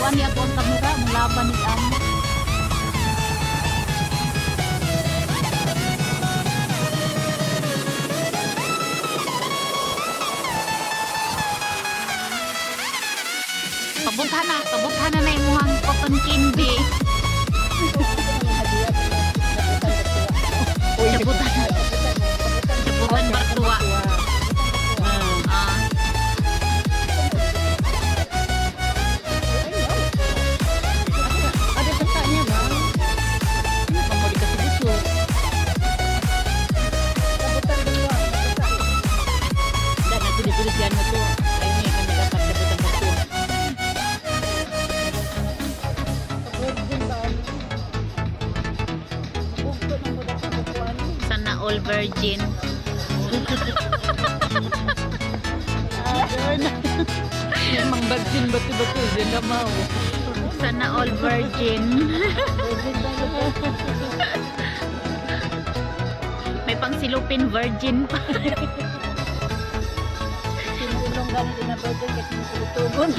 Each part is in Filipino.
kuan niya ko ang kamera, mulaban ni Am. Pabuthan na imuhang cotton candy. Jabutan bertua. Ada petanya bang. Kamu dikasih busuk. Jabutan dua. Dan aku ditulis di anu tuh. Ini kami dapat jabutan bertua. Sana all virgin. Emang virgin betul-betul dia nggak mau. Sana all virgin. May pangsilupin virgin pa. Sinulong ganun din na virgin kasi sinulutubon.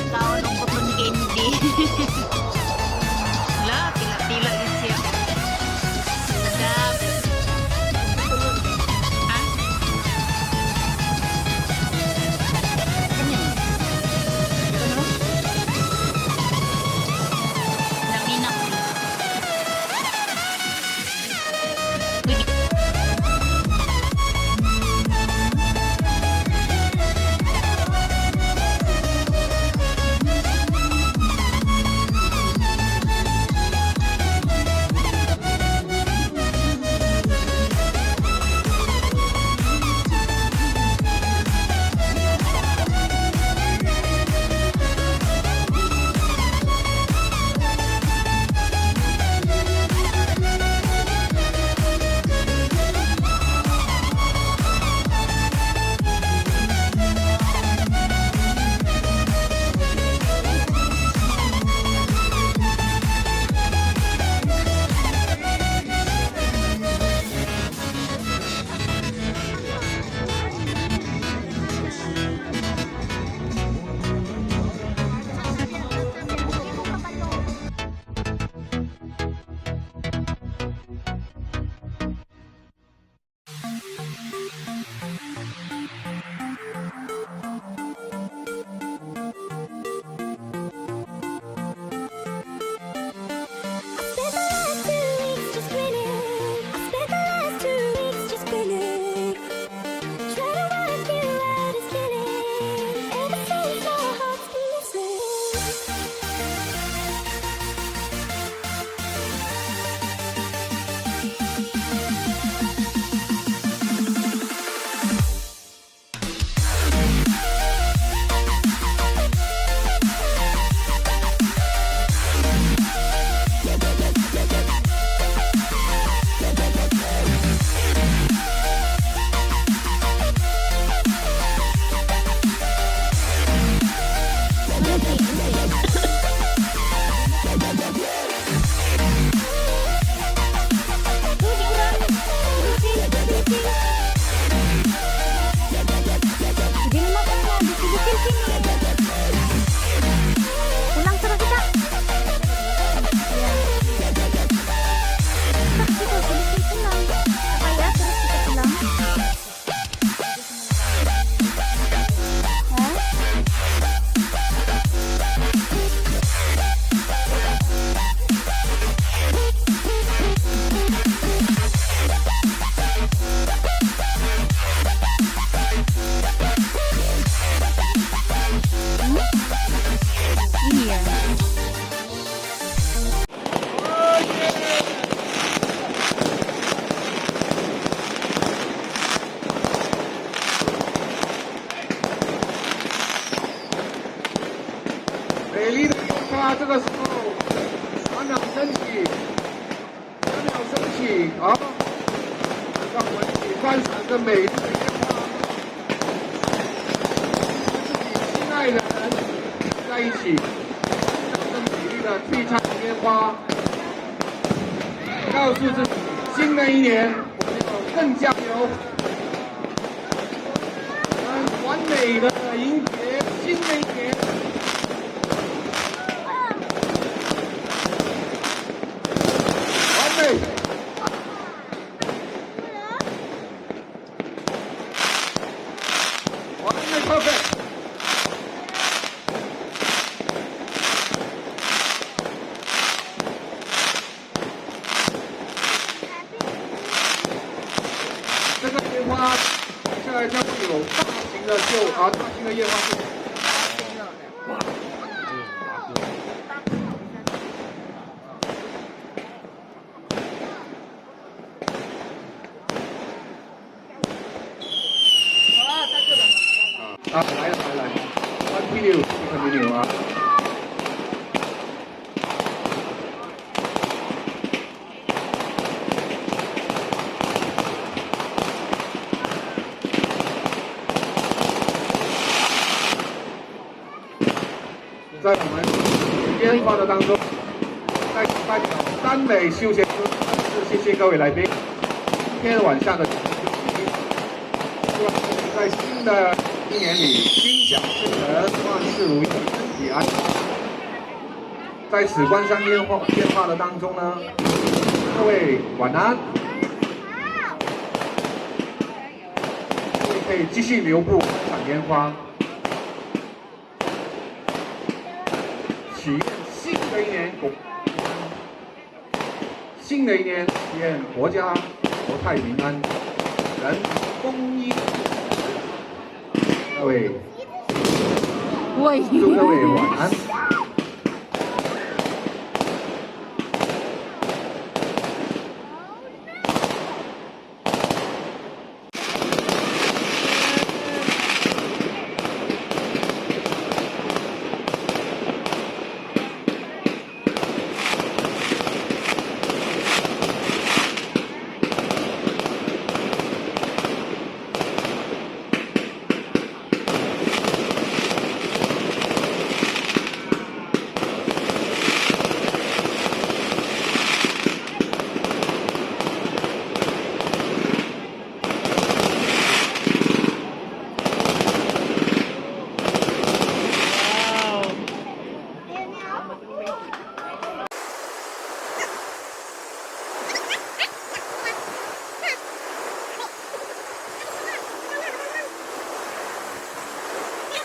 Taon ng cotton candy. Wala, tila-tila yun siya. Sadap. Ha? Namina ko. Uy,这个时候，咱俩身体，啊。观赏着美丽的烟花，自己心爱的人在一起，这美丽的璀璨烟花，告诉自己，新的一年我们要更加油，我们完美的迎接新的一年。完美。完美 perfect。这个烟花接下来将会有大型的秀啊，大型的烟花秀。来 continue 啊。在我们烟花的当中，在代表耽美休闲村，谢谢各位来宾，今天晚上的。希望在新的一年里，心想事成，万事如意，身体安康。在此观赏烟花的当中呢，各位晚安。各位可以继续留步观赏烟花，祈愿新的一年新的一年，祈愿国家国泰民安，人丰衣。各位，祝各位晚安。